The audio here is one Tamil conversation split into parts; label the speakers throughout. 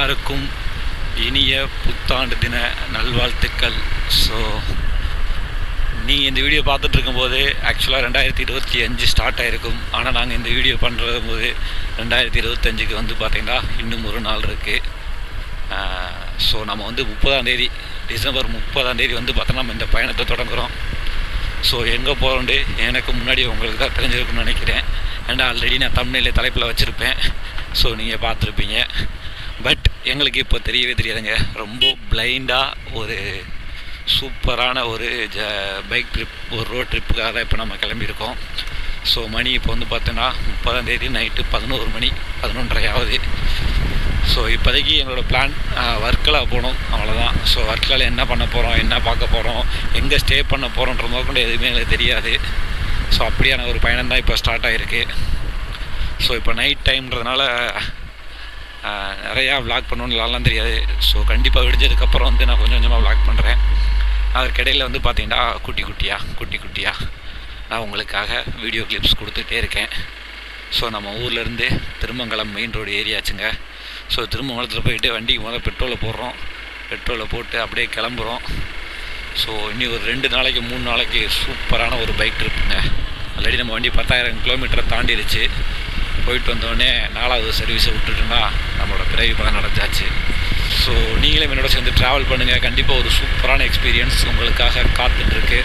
Speaker 1: எல்லாருக்கும் இனிய புத்தாண்டு தின நல்வாழ்த்துக்கள். ஸோ நீங்கள் இந்த வீடியோ பார்த்துட்டு இருக்கும்போது ஆக்சுவலாக 2025 ஸ்டார்ட் ஆகிருக்கும். ஆனால் நாங்கள் இந்த வீடியோ பண்ணுறது போது 2025க்கு வந்து பார்த்திங்கன்னா இன்னும் ஒரு நாள் இருக்குது. ஸோ நம்ம வந்து 30ஆம் தேதி டிசம்பர் 30ஆம் தேதி வந்து பார்த்தோன்னா நம்ம இந்த பயணத்தை தொடங்குகிறோம். ஸோ எங்கே போகிறோண்டு எனக்கு முன்னாடி உங்களுக்கு தான் தெரிஞ்சிருக்குன்னு நினைக்கிறேன். ஏன்னா ஆல்ரெடி நான் தமிழ்நிலை தலைப்பில் வச்சுருப்பேன். ஸோ நீங்கள் பார்த்துருப்பீங்க. பட் எங்களுக்கு இப்போ தெரியவே தெரியாதுங்க. ரொம்ப பிளைண்டாக ஒரு சூப்பரான ஒரு பைக் ட்ரிப், ஒரு ரோட் ட்ரிப்புக்காக தான் இப்போ நம்ம கிளம்பியிருக்கோம். ஸோ மணி இப்போ வந்து பார்த்தோன்னா 30ஆம் தேதி நைட்டு 11 மணி 11:30 ஆகுது. ஸோ இப்போதைக்கு எங்களோட பிளான் வர்க்கலா போகணும், அவ்வளோதான். ஸோ வர்க்கலாவில் என்ன பண்ண போகிறோம், என்ன பார்க்க போகிறோம், எங்கே ஸ்டே பண்ண போகிறோன்ற மாதிரி எதுவுமே எனக்கு தெரியாது. ஸோ அப்படியான ஒரு பயணம் தான் இப்போ ஸ்டார்ட் ஆகிருக்கு. ஸோ இப்போ நைட் டைம்ன்றதுனால நிறையா விளாக் பண்ணணும்லாம் தெரியாது. ஸோ கண்டிப்பாக விடிஞ்சதுக்கப்புறம் வந்து நான் கொஞ்சம் கொஞ்சமாக விளாக் பண்ணுறேன். அதற்கிடையில் வந்து பார்த்திங்கன்னா குட்டி குட்டியாக நான் உங்களுக்காக வீடியோ கிளிப்ஸ் கொடுத்துட்டே இருக்கேன். ஸோ நம்ம ஊர்லேருந்து திருமங்கலம் மெயின் ரோடு ஏரியாச்சுங்க. ஸோ திருமங்கலத்தில் போயிட்டு வண்டிக்கு பெட்ரோலை போடுறோம். பெட்ரோலை போட்டு அப்படியே கிளம்புறோம். ஸோ இன்னும் ஒரு 2 நாளைக்கு 3 நாளைக்கு சூப்பரான ஒரு பைக் ட்ரிப்புங்க. ஆல்ரெடி நம்ம வண்டி 10,000 கிலோமீட்டரை தாண்டிடுச்சு. போயிட்டு வந்தோடனே 4வது சர்வீஸை விட்டுட்டோம்னா நம்மளோட பிறவி படம் நடந்தாச்சு. ஸோ நீங்களும் என்னோட சேர்ந்து ட்ராவல் பண்ணுங்கள். கண்டிப்பாக ஒரு சூப்பரான எக்ஸ்பீரியன்ஸ் உங்களுக்காக காத்துட்ருக்கு.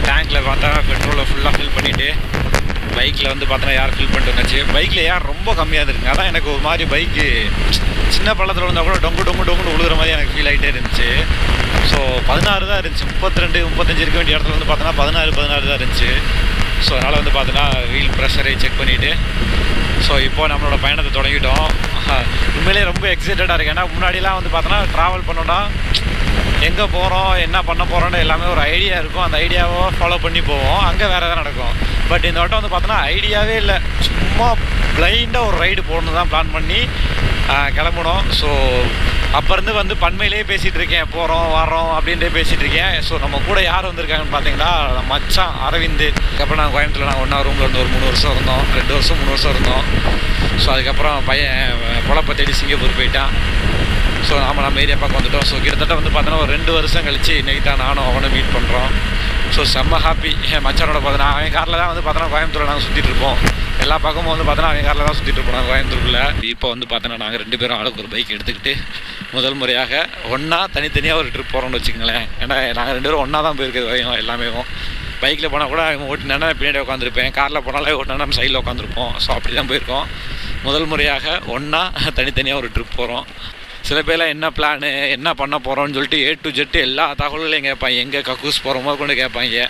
Speaker 1: டேங்க்கில் பார்த்தா பெட்ரோலை ஃபுல்லாக ஃபில் பண்ணிவிட்டு பைக்கில் வந்து பார்த்தோன்னா யார் ஃபில் பண்ணிட்டு வந்துச்சு. பைக்கில் யார் ரொம்ப கம்மியாக இருந்துருங்க. அதான் எனக்கு ஒரு மாதிரி பைக்கு சின்ன பள்ளத்தில் வந்தால் கூட டொங்கு விழுகிற மாதிரி எனக்கு ஃபீல் ஆகிட்டே இருந்துச்சு. ஸோ 16 தான் இருந்துச்சு. 32, 35 இருக்க வேண்டிய இடத்துல வந்து பார்த்தோன்னா 16 தான் இருந்துச்சு. ஸோ அதனால் வந்து பார்த்தோன்னா வீல் ப்ரெஷரை செக் பண்ணிவிட்டு ஸோ இப்போது நம்மளோட பயணத்தை தொடங்கிட்டோம். உண்மையிலே ரொம்ப எக்ஸைட்டடாக இருக்குது. ஏன்னா முன்னாடிலாம் வந்து பார்த்தோன்னா ட்ராவல் பண்ணோன்னா எங்கே போகிறோம், என்ன பண்ண போகிறோன்னு எல்லாமே ஒரு ஐடியா இருக்கும். அந்த ஐடியாவை ஃபாலோ பண்ணி போவோம். அங்கே வேறு எதாவது நடக்கும். பட் இந்த வட்டம் வந்து பார்த்தோன்னா ஐடியாவே இல்லை. சும்மா பிளைண்டாக ஒரு ரைடு போகணுன்னு தான் பிளான் பண்ணி கிளம்பணும். ஸோ அப்போருந்து வந்து பண்மையிலே பேசிகிட்டு இருக்கேன். போகிறோம் வரோம் அப்படின்ட்டே பேசிகிட்டு இருக்கேன். ஸோ நம்ம கூட யார் வந்திருக்காங்கன்னு பார்த்தீங்கன்னா மச்சான் அரவிந்த். அதுக்கப்புறம் நாங்கள் கோயம்புத்தூரில் நாங்கள் ஒன்றா ரூமில் இருந்து ஒரு 3 வருஷம் இருந்தோம். 2 வருஷம் 3 வருஷம் இருந்தோம். ஸோ அதுக்கப்புறம் பையன் பொழப்பை தேடி சிங்கப்பூர் போயிட்டான். ஸோ நம்ம ஏரியா பக்கம் வந்துவிட்டோம். ஸோ கிட்டத்தட்ட வந்து பார்த்தோன்னா ஒரு 2 வருஷம் கழிச்சு இன்றைக்கி தான் நானும் அவனும் மீட் பண்ணுறோம். ஸோ செம்ம ஹாப்பி. என் மச்சானோட பார்த்தோன்னா அவன் காரில் தான் வந்து பார்த்தோன்னா கோயம்புத்தூரில் நாங்கள் சுற்றிட்டு இருப்போம். எல்லா பக்கமும் வந்து பார்த்தோன்னா அவன் காரில் தான் சுற்றிட்டு இருப்போம் நாங்கள் கோயம்புத்தூரில். இப்போ வந்து பார்த்தோன்னா நாங்கள் 2 பேரும் ஆளுக்கு ஒரு பைக் எடுத்துக்கிட்டு முதல் முறையாக ஒன்றா தனித்தனியாக ஒரு ட்ரிப் போகிறோம்னு வச்சுக்கோங்களேன். ஏன்னா நாங்கள் 2 பேரும் ஒன்றா தான் போயிருக்கிறது எல்லாமே. பைக்கில் போனால் கூட அவன் ஓட்டினா பின்னாடி உட்காந்துருப்பேன். காரில் போனாலே ஓட்டினா நம்ம சைடில் உட்காந்துருப்போம். ஸோ அப்படி தான் போயிருக்கோம். முதல் முறையாக ஒன்றா தனித்தனியாக ஒரு ட்ரிப் போகிறோம். சில பேர்லாம் என்ன பிளானு, என்ன பண்ண போகிறோன்னு சொல்லிட்டு A to Z எல்லா தகவல்களையும் கேட்பாங்க. எங்கே கக்கூஸ் போகிறோமோ கொண்டு கேட்பாங்க.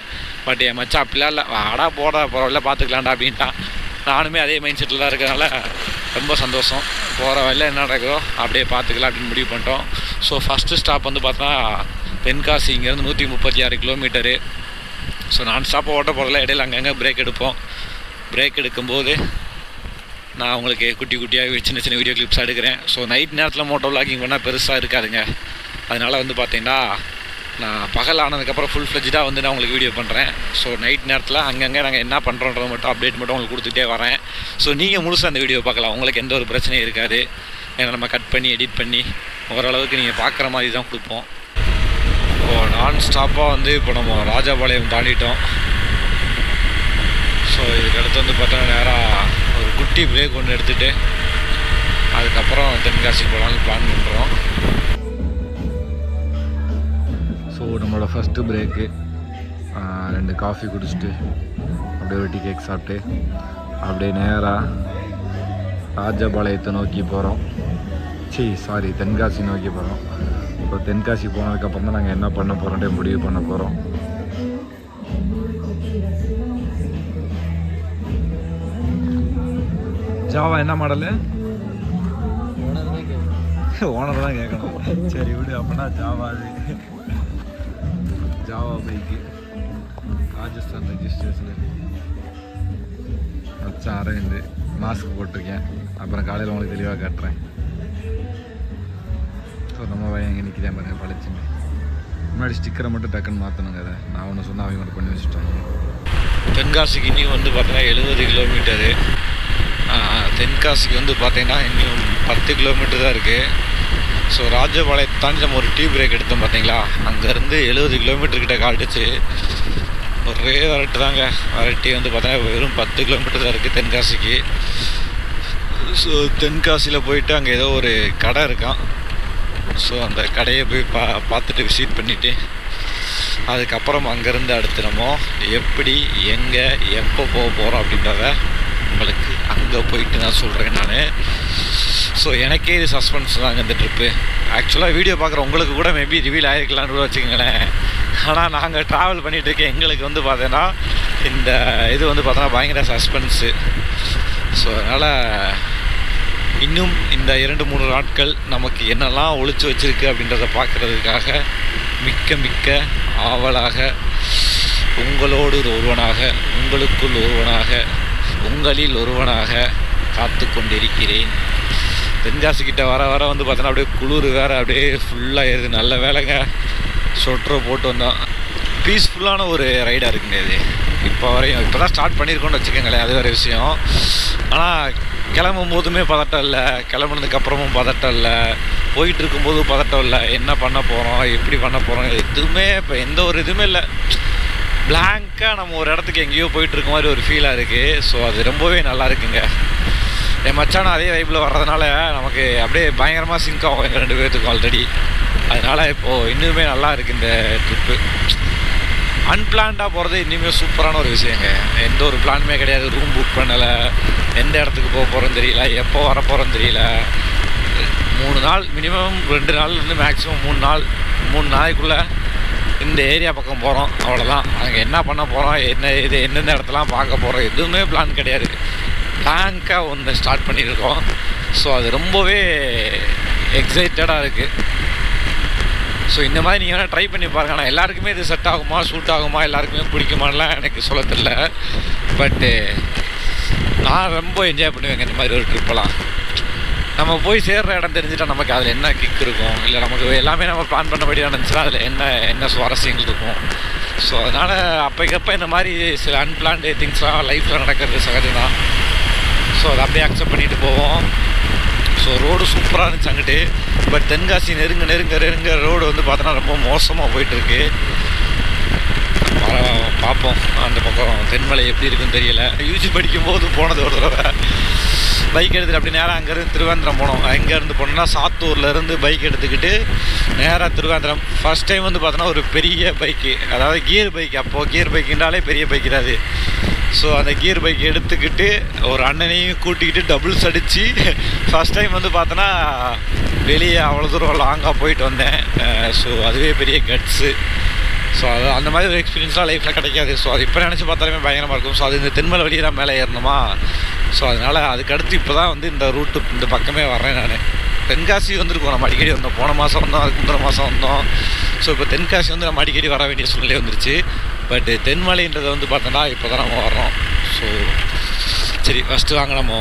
Speaker 1: பட் என் மச்சான் அப்படிலாம் இல்லை. வாடா போடா போகிறோம்ல பார்த்துக்கலாம்டா அப்படின்ட்டான். நானுமே அதே மைண்ட் செட்டில் தான் இருக்கிறதுனால ரொம்ப சந்தோஷம். போகிற வழியில் என்ன நடக்குதோ அப்படியே பார்த்துக்கலாம் அப்படின்னு முடிவு பண்ணிட்டோம். ஸோ ஃபஸ்ட்டு ஸ்டாப் வந்து பார்த்தோன்னா தென்காசி. இங்கேருந்து 136 கிலோமீட்டரு. ஸோ நான் ஸ்டாப்பை ஓட்ட போகிறதில்ல. இடையில அங்கங்கே பிரேக் எடுப்போம். பிரேக் எடுக்கும்போது நான் உங்களுக்கு குட்டியாக சின்ன சின்ன வீடியோ கிளிப்ஸ் எடுக்கிறேன். ஸோ நைட் நேரத்தில் மோட்டோ விளாகிங் பண்ணால் பெருசாக இருக்காதுங்க. அதனால் வந்து பார்த்திங்கன்னா நான் பகல் ஆனதுக்கப்புறம் ஃபுல் ஃப்ளெஜ்டாக வந்து நான் உங்களுக்கு வீடியோ பண்ணுறேன். ஸோ நைட் நேரத்தில் அங்கங்கே நாங்கள் என்ன பண்ணுறோன்றதை மட்டும் அப்டேட் மட்டும் உங்களுக்கு கொடுத்துட்டே வரேன். ஸோ நீங்கள் முழுசாக அந்த வீடியோ பார்க்கலாம். உங்களுக்கு எந்த ஒரு பிரச்சனையும் இருக்காது. ஏன்னா நம்ம கட் பண்ணி எடிட் பண்ணி ஓரளவுக்கு நீங்கள் பார்க்குற மாதிரி தான் கொடுப்போம். இப்போது நான் ஸ்டாப்பாக வந்து இப்போ நம்ம ராஜபாளையம் தாண்டிட்டோம். ஸோ இதுக்கடுத்து வந்து பார்த்தோன்னா நேராக ஒரு குட்டி பிரேக் ஒன்று எடுத்துகிட்டு அதுக்கப்புறம் தென்காசி போகலான்னு பிளான் பண்ணுறோம். ஸோ நம்மளோட ஃபஸ்ட்டு பிரேக்கு 2 காஃபி குடிச்சிட்டு அப்படியே ஒரு டீ கேக் சாப்பிட்டு அப்படியே நேராக ராஜபாளையத்தை நோக்கி போகிறோம். தென்காசி நோக்கி போகிறோம். இப்போ தென்காசி போனதுக்கப்புறம் தான் நாங்கள் என்ன பண்ண போகிறோன்ட்டு முடிவு பண்ண போகிறோம். ஜாவா என்ன மாடலு? ஓனர் தான் கேட்கணும். சரி விடு, அப்படின்னா ஜாவா. அது ஜாவா பைக்கு ராஜஸ்தான் ரெஜிஸ்ட்ரேஷன். வச்சா அரவிந்து மாஸ்க் போட்டிருக்கேன். அப்புறம் காலையில் உங்களுக்கு தெளிவாக காட்டுறேன். ஸோ நம்ம பையன் எங்கே நிற்கிறேன் பாருங்க, பழிச்சுங்க. முன்னாடி ஸ்டிக்கரை மட்டும் டக்குன்னு மாற்றணுங்க. அதை நான் ஒன்று சொன்னால் அவங்க மட்டும் பண்ணி வச்சுட்டாங்க. தென்காசிக்கு இன்னும் வந்து பார்த்தீங்கன்னா 70 கிலோமீட்டரு. தென்காசிக்கு வந்து பார்த்தீங்கன்னா இன்னும் 10 கிலோமீட்டர் தான் இருக்குது. ஸோ ராஜபாளையத்தை தாண்டி நம்ம ஒரு டீ பிரேக் எடுத்தோம் பார்த்தீங்களா, அங்கேருந்து 70 கிலோமீட்டர்கிட்ட காட்டுச்சு. ஒரே வரட்டு தாங்க. வரட்டி வந்து பார்த்தீங்கன்னா வெறும் 10 கிலோமீட்டர் தான் இருக்குது தென்காசிக்கு. ஸோ தென்காசியில் போயிட்டு அங்கே ஏதோ ஒரு கடை இருக்கான். ஸோ அந்த கடையை போய் பார்த்துட்டு விசிட் பண்ணிவிட்டு அதுக்கப்புறம் அங்கேருந்து அடுத்து நம்ம எப்படி எங்கே எப்போ போக போகிறோம் அப்படின்றத உங்களுக்கு அங்கே போயிட்டு நான் சொல்கிறேன் நான். ஸோ எனக்கே இது சஸ்பென்ஸ் தாங்க இந்த ட்ரிப்பு. ஆக்சுவலாக வீடியோ பார்க்குற உங்களுக்கு கூட மேபி ரிவீல் ஆகிருக்கலான்னு கூட வச்சுக்கோங்களேன். ஆனால் நாங்கள் ட்ராவல் பண்ணிகிட்டு இருக்கேன், எங்களுக்கு வந்து பார்த்தீங்கன்னா இந்த இது வந்து பார்த்தோன்னா பயங்கர சஸ்பென்ஸு. ஸோ அதனால் இன்னும் இந்த 2-3 நாட்கள் நமக்கு என்னெல்லாம் ஒழிச்சு வச்சுருக்கு அப்படின்றத பார்க்குறதுக்காக மிக்க ஆவலாக உங்களோடு ஒருவனாக, உங்களுக்குள் ஒருவனாக, உங்களில் ஒருவனாக காத்து கொண்டிருக்கிறேன். தென்காசிக்கிட்ட வர வர வந்து பார்த்தோன்னா அப்படியே குளிர் வேறு அப்படியே ஃபுல்லாக ஏறுது. நல்ல வேலைங்க சொட்டரை போட்டு வந்தோம். பீஸ்ஃபுல்லான ஒரு ரைடாக இருக்குங்க இது. இப்போ வரையும் இப்போ தான் ஸ்டார்ட் பண்ணியிருக்கோன்னு வச்சுக்கோங்களேன், அது வேறு விஷயம். ஆனால் கிளம்பும் போதுமே பதட்டம் இல்லை, கிளம்புனதுக்கப்புறமும் பதட்டம் இல்லை, போயிட்டு இருக்கும்போது பதட்டம் இல்லை. என்ன பண்ண போகிறோம், எப்படி பண்ண போகிறோம், எதுவுமே இப்போ எந்த ஒரு இதுவுமே இல்லை. பிளாங்காக நம்ம ஒரு இடத்துக்கு எங்கேயோ போயிட்டுருக்க மாதிரி ஒரு ஃபீலாக இருக்குது. ஸோ அது ரொம்பவே நல்லா இருக்குங்க. என் மச்சானும் அதே வைப்பில் வர்றதுனால நமக்கு அப்படியே பயங்கரமாக சிங்க் ஆகும் எங்கள் 2 பேர்த்துக்கும் ஆல்ரெடி. அதனால் இப்போது இன்னுமே நல்லா இருக்குது இந்த ட்ரிப்பு. அன்பிளான்டாக போகிறது இன்னுமே சூப்பரான ஒரு விஷயங்க. எந்த ஒரு பிளானுமே கிடையாது. ரூம் புக் பண்ணலை, எந்த இடத்துக்கு போக போகிறோன்னு தெரியல, எப்போ வர போகிறோன்னு தெரியல. 3 நாள் மினிமம், 2 நாள்லேருந்து மேக்ஸிமம் 3 நாளைக்குள்ளே இந்த ஏரியா பக்கம் போகிறோம், அவ்வளோதான். அங்கே என்ன பண்ண போகிறோம், எந்தெந்த இடத்தெல்லாம் பார்க்க போகிறோம், எதுவுமே பிளான் கிடையாது. பிளாங்காக ஒன்று ஸ்டார்ட் பண்ணியிருக்கோம். ஸோ அது ரொம்பவே எக்ஸைட்டடாக இருக்குது. ஸோ இந்த மாதிரி நீங்கள் வேணால் ட்ரை பண்ணி பாருங்கள். ஆனால் எல்லாருக்குமே இது செட் ஆகுமா, சூட் ஆகுமா, எல்லாருக்குமே பிடிக்குமான்லாம் எனக்கு சொல்ல தெரியல. பட்டு நான் ரொம்ப என்ஜாய் பண்ணுவேங்க இந்த மாதிரி ஒரு ட்ரிப்பெல்லாம். நம்ம போய் சேர்கிற இடம் தெரிஞ்சுட்டா நமக்கு அதில் என்ன கிக் இருக்கும், இல்லை நமக்கு எல்லாமே நம்ம பிளான் பண்ணபடி நடந்துச்சுன்னா அதில் என்ன சுவாரஸ்யங்கள் இருக்கும். ஸோ அதனால் அப்போக்கப்போ இந்த மாதிரி சில அன்பிளான்டு திங்ஸ்லாம் லைஃப்பில் நடக்கிறது சகஜம் தான். ஸோ அதை அப்படியே அக்செப்ட் பண்ணிட்டு போவோம். ஸோ ரோடு சூப்பராக இருந்துச்சு அங்கிட்டு. பட் தென்காசி நெருங்க ரோடு வந்து பார்த்தோன்னா ரொம்ப மோசமாக போயிட்டுருக்கு. பார்ப்போம் அந்த பக்கம் தென்மலை எப்படி இருக்குன்னு தெரியல. யூஜி படிக்கும்போது போனது ஒரு தடவை பைக் எடுத்துகிட்டு அப்படி நேராக அங்கேருந்து திருவேந்திரம் போனோம். அங்கேருந்து போனோம்னா சாத்தூர்லேருந்து பைக் எடுத்துக்கிட்டு நேராக திருவேந்திரம். ஃபஸ்ட் டைம் வந்து பார்த்தோன்னா ஒரு பெரிய பைக்கு, அதாவது கியர் பைக். அப்போது கியர் பைக்குன்றாலே பெரிய பைக்கு தான் அது. ஸோ அந்த கியர் பைக் எடுத்துக்கிட்டு ஒரு அண்ணனையும் கூட்டிக்கிட்டு டபுள்ஸ் அடித்து ஃபஸ்ட் டைம் வந்து பார்த்தோன்னா வெளியே அவ்வளோ தூரம் லாங்காக போயிட்டு வந்தேன். ஸோ அதுவே பெரிய கட்ஸு. ஸோ அது அந்த மாதிரி ஒரு எக்ஸ்பீரியன்ஸ்லாம் லைஃப்பில் கிடைக்காது. ஸோ அது இப்போ நினச்சி பார்த்தாலுமே பயங்கரமாக இருக்கும். ஸோ அது இந்த தென்மலை வழியே தான் மேலே ஏறணுமா. ஸோ அதனால் அதுக்கடுத்து இப்போ தான் வந்து இந்த ரூட்டு இந்த பக்கமே வர்றேன் நான். தென்காசி வந்துருக்கோம், நம்ம அடிக்கடி வந்தோம். போன மாதம் வந்தோம், அதுக்கு முந்தின மாதம் வந்தோம். ஸோ இப்போ தென்காசி வந்து நம்ம அடிக்கடி வர வேண்டிய சூழ்நிலை வந்துருச்சு. பட் தென்மலைன்றதை வந்து பார்த்தோன்னா இப்போ தான் நம்ம வர்றோம். ஸோ சரி, ஃபஸ்ட்டு வாங்க நம்ம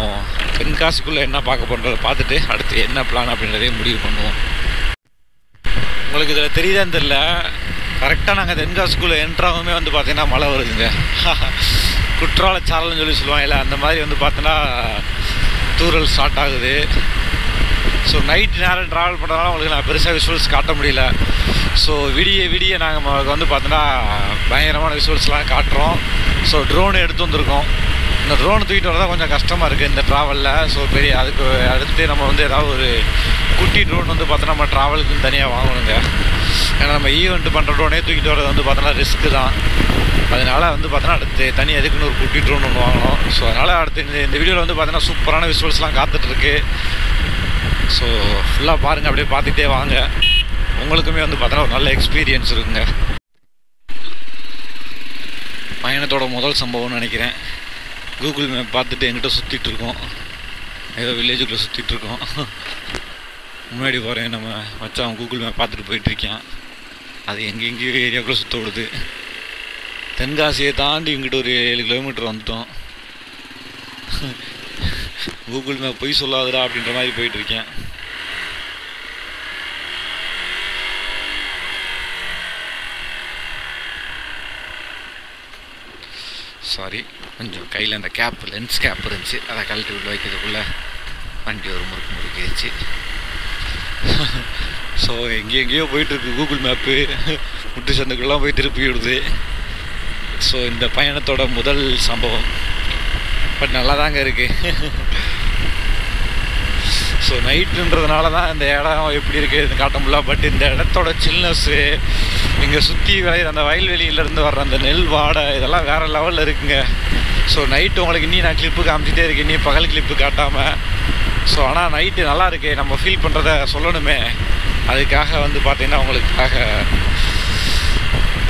Speaker 1: தென்காசிக்குள்ளே என்ன பார்க்க போகிறத பார்த்துட்டு அடுத்து என்ன பிளான் அப்படின்றதையும் முடிவு பண்ணுவோம். உங்களுக்கு இதில் தெரியுதான்னு தெரில, கரெக்டாக நாங்கள் தென்காசிக்குள்ளே என்ட்ராகவுமே வந்து பார்த்தீங்கன்னா மழை வருதுங்க. குற்றாலச்சாரல்னு சொல்லுவாங்க இல்லை, அந்த மாதிரி வந்து பார்த்தோன்னா தூரல் ஸ்டார்ட் ஆகுது. ஸோ நைட் நேரம் ட்ராவல் பண்ணுறதுனால உங்களுக்கு நான் பெருசாக விஷுவல்ஸ் காட்ட முடியல. ஸோ விடிய நாங்கள் வந்து பார்த்தோன்னா பயங்கரமான விஷுவல்ஸ்லாம் காட்டுறோம். ஸோ ட்ரோன் எடுத்து வந்திருக்கோம். இந்த ட்ரோன் தூக்கிட்டு வரதான் கொஞ்சம் கஷ்டமாக இருக்குது இந்த ட்ராவலில். ஸோ பெரிய அதுக்கு அடுத்து நம்ம வந்து ஏதாவது ஒரு குட்டி ட்ரோன் வந்து பார்த்தோன்னா நம்ம ட்ராவலுக்குன்னு தனியாக வாங்கணுங்க. ஏன்னா நம்ம ஈவெண்ட் பண்ணுற ட்ரோனே தூக்கிட்டு வரது வந்து பார்த்தோன்னா ரிஸ்க்கு தான். அதனால் வந்து பார்த்தோன்னா அடுத்து தனி எதுக்குன்னு ஒரு குட்டி ட்ரோன் ஒன்று வாங்கணும். ஸோ அதனால் அடுத்து இந்த வீடியோவில் வந்து பார்த்தோன்னா சூப்பரான விஷுவல்ஸ்லாம் காத்துட்ருக்கு. ஸோ ஃபுல்லாக பாருங்கள், அப்படியே பார்த்துட்டே வாங்க. உங்களுக்குமே வந்து பார்த்தோன்னா ஒரு நல்ல எக்ஸ்பீரியன்ஸ் இருக்குங்க. பயணத்தோட முதல் சம்பவம்னு நினைக்கிறேன். கூகுள் மேப் பார்த்துட்டு எங்கிட்ட சுற்றிட்டு இருக்கோம். ஏதோ வில்லேஜுக்குள்ளே சுற்றிட்டுருக்கோம். முன்னாடி போகிறேன் நம்ம மச்சான் கூகுள் மேப் பார்த்துட்டு போயிட்டுருக்கேன். அது எங்கெங்கேயோ ஏரியாவுக்குள்ளே சுற்ற விடுது. தென்காசியை தாண்டி இங்கிட்ட ஒரு 7 கிலோமீட்டர் வந்துட்டோம். கூகுள் மேப் போய் சொல்லாதுடா அப்படின்ற மாதிரி போயிட்டுருக்கேன். சாரி, கொஞ்சம் கையில் அந்த கேப் லென்ஸ் கேப் இருந்துச்சு, அதை கழட்டி உள்ள வைக்கிறதுக்குள்ளே வண்டி ஒரு முறுக்கு முறுக்கிடுச்சு. ஸோ எங்கேயோ போயிட்டுருக்கு கூகுள் மேப்பு, முட்டு சந்துக்குள்ளெலாம் போய் திருப்பி விடுது. ஸோ இந்த பயணத்தோட முதல் சம்பவம் பட் நல்லா தாங்க இருக்குது. ஸோ நைட்டுன்றதுனால தான் இந்த இடம் எப்படி இருக்குது காட்ட முடியல. பட் இந்த இடத்தோட சில்னஸ்ஸு, இங்கே சுற்றி விளையிற அந்த வயல்வெளியிலேருந்து வர்ற அந்த நெல் வாடை, இதெல்லாம் வேறு லெவலில் இருக்குங்க. ஸோ நைட்டு உங்களுக்கு இன்னி நான் கிளிப்பு காமிச்சிட்டே இருக்கேன், இன்னி பகல் கிளிப்பு காட்டாமல். ஸோ ஆனால் நைட்டு நல்லா இருக்குது, நம்ம ஃபீல் பண்ணுறத சொல்லணுமே, அதுக்காக வந்து பார்த்திங்கன்னா உங்களுக்காக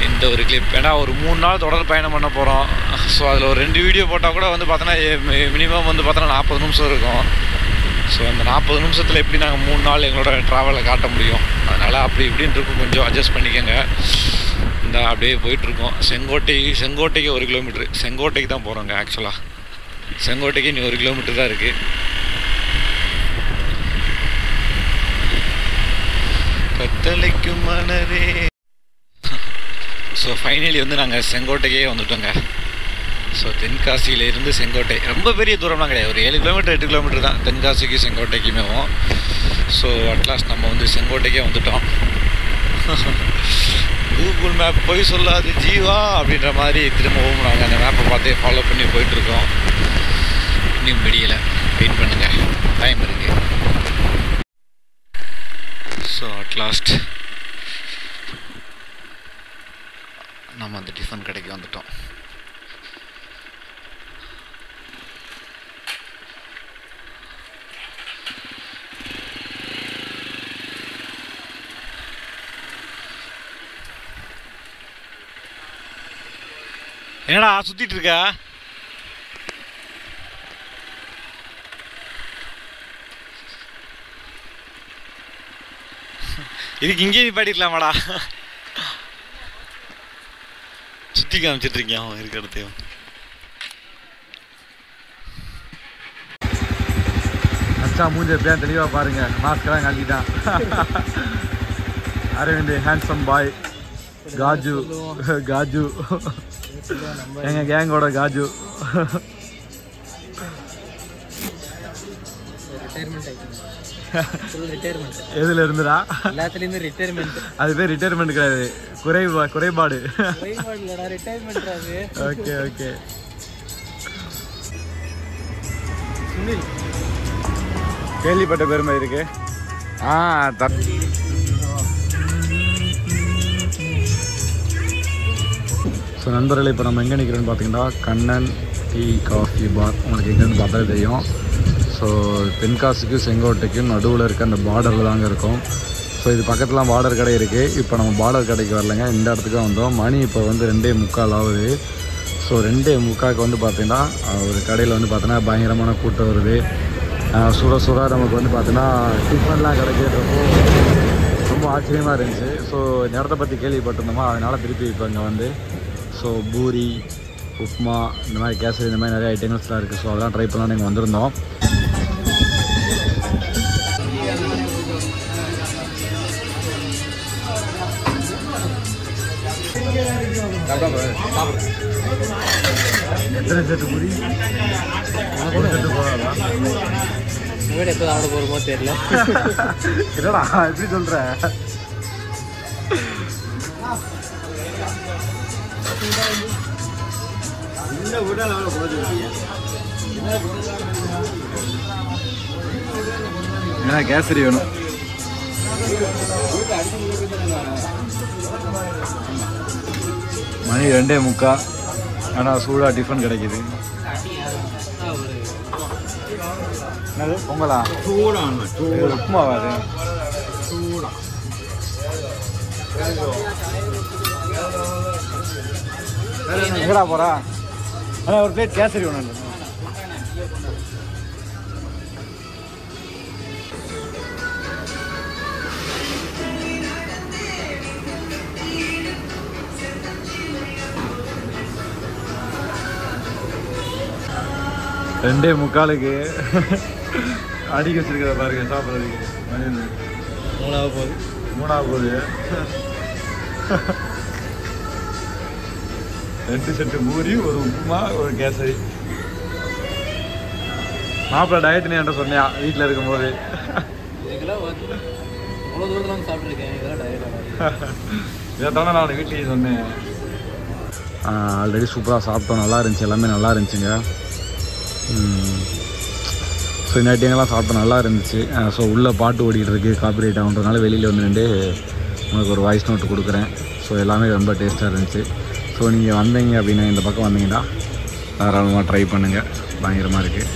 Speaker 1: இந்த ஒரு கிளிப். ஏன்னா ஒரு 3 நாள் தொடர் பயணம் பண்ண போகிறோம். ஸோ அதில் ஒரு 2 வீடியோ போட்டால் கூட வந்து பார்த்தோன்னா மினிமம் வந்து பார்த்தோன்னா 40 நிமிஷம் இருக்கும். ஸோ அந்த 40 நிமிஷத்தில் எப்படி நாங்கள் 3 நாள் எங்களோட ட்ராவலை காட்ட முடியும்? அதனால் அப்படி இப்படின்னு இருக்கும், கொஞ்சம் அட்ஜஸ்ட் பண்ணிக்கோங்க. இந்த அப்படியே போயிட்டுருக்கோம். செங்கோட்டைக்கு 1 கிலோமீட்ரு, செங்கோட்டைக்கு தான் போகிறோங்க. ஆக்சுவலாக செங்கோட்டைக்கு இனி 1 கிலோமீட்டர் தான் இருக்குது. கத்தளைக்கும் மனரே. ஸோ ஃபைனலி வந்து நாங்கள் செங்கோட்டைக்கே வந்துட்டோங்க. ஸோ தென்காசியிலேருந்து செங்கோட்டை ரொம்ப பெரிய தூரம்லாம் கிடையாது, ஒரு 7 கிலோமீட்டர் 8 கிலோமீட்டர் தான் தென்காசிக்கு செங்கோட்டைக்குமே. ஸோ அட்லாஸ்ட் நம்ம வந்து செங்கோட்டைக்கே வந்துட்டோம். கூகுள் மேப் போய் சொல்லாது ஜீவா அப்படின்ற மாதிரி திரும்பவும் நாங்கள் அந்த மேப்பை பார்த்தே ஃபாலோ பண்ணி போயிட்டுருக்கோம். இன்னும் முடியலை, வெயிட் பண்ணுங்கள், டைம் இருக்குது. ஸோ அட்லாஸ்ட் நம்ம அந்த டிஃபன் கடைக்கு வந்துட்டோம். என்னடா சுத்திட்டு இருக்க? இதுக்கு இங்கே பாடிக்கலாமாடா? சுத்தி காமிச்சிட்டு இருக்கேன் அவன் இருக்க இடத்தையும். அச்சா மூஞ்ச எப்படியா தெளிவா பாருங்க, மாஸ்கெல்லாம் கழட்டிட்டான். அரவிந்த் ஹேண்ட்ஸம் பாய், காஜு காஜு எங்க கேங்கோட காஜு. எதுல இருந்துடா? எல்லாத்துலயுமே ரிட்டையர்மெண்ட். அது பேர் ரிட்டையர்மெண்ட் கிடையாது, குறைபாடு. Okay okay. கேள்விப்பட்ட பெருமை இருக்கு. ஸோ நண்பர்களே, இப்போ நம்ம எங்கே நிற்கிறோன்னு பார்த்தீங்கன்னா கண்ணன் டீ காஃபி பார். உங்களுக்கு எங்கேருந்து பார்த்தாலே தெரியும். ஸோ தென்காசிக்கும் செங்கோட்டைக்கும் நடுவில் இருக்க அந்த பார்டரில் தாங்க இருக்கும். ஸோ இது பக்கத்துலாம் பார்டர் கடை இருக்குது. இப்போ நம்ம பார்டர் கடைக்கு வரலைங்க, இந்த இடத்துக்கு தான் வந்தோம். மணி இப்போ வந்து 2:45 ஆகுது. ஸோ 2:45 வந்து பார்த்திங்கன்னா ஒரு கடையில் வந்து பார்த்தீங்கன்னா பயங்கரமான கூட்டம் வருது. சுட நமக்கு வந்து பார்த்தீங்கன்னா டிஃபன்லாம் கிடைக்கிறப்போ ரொம்ப ஆச்சரியமாக இருந்துச்சு. ஸோ இந்த இடத்த பற்றி கேள்விப்பட்டிருந்தோமா, அதனால் திருப்பி இப்போ இங்கே வந்து ஸோ பூரி, உப்மா, இந்த மாதிரி கேசரி, இந்த மாதிரி நிறைய ஐட்டங்கள்ஸ்லாம் இருக்குது. ஸோ அதெல்லாம் ட்ரை பண்ணலாம் நீங்கள் வந்திருந்தோம். எத்தனை செட்டு பூரி? ஒரு செட்டு போகாதா? எப்போ சாப்பிட போகிறோமோ தெரியல. என்னடா எப்படி சொல்கிற? ஏன்னா கேசரி வேணும். மணி 2:45, ஆனால் சூடாக டிஃபன் கிடைக்கிது. என்னது பொங்கலா? உப்புமாவா? அது எங்கடா போகிறா? ஆனால் ஒரு பிளேட் கேசரி ஒன்று. 2:45 அடிக்க வச்சிருக்கிறத பாருங்க சாப்பிட்றதுக்கு. 3 2 செட்டு பூரி, ஒரு உப்புமா, ஒரு கேசரி. மாப்பிள்ளை டயட்னு என்கிட்ட சொன்னியா வீட்டில் இருக்கும்போது? இதைத்தானே நான் வீட்லேயும் சொன்னேன். ஆல்ரெடி சூப்பராக சாப்பிட்டோம், நல்லா இருந்துச்சு, எல்லாமே நல்லா இருந்துச்சுங்க. ஸோ இந்த ஐட்டங்கள்லாம் சாப்பிட்டோம், நல்லா இருந்துச்சு. ஸோ உள்ளே பாட்டு ஓடிக்கிட்டு இருக்குது, காப்பிரைட் ஆகுன்றதுனால வெளியில் வந்து நின்று உங்களுக்கு ஒரு வாய்ஸ் நோட்டு கொடுக்குறேன். ஸோ எல்லாமே ரொம்ப டேஸ்ட்டாக இருந்துச்சு. ஸோ நீங்கள் வந்தீங்க அப்படின்னா, இந்த பக்கம் வந்தீங்கன்னா தாராளமாக ட்ரை பண்ணுங்கள், பயங்கரமாக இருக்குது.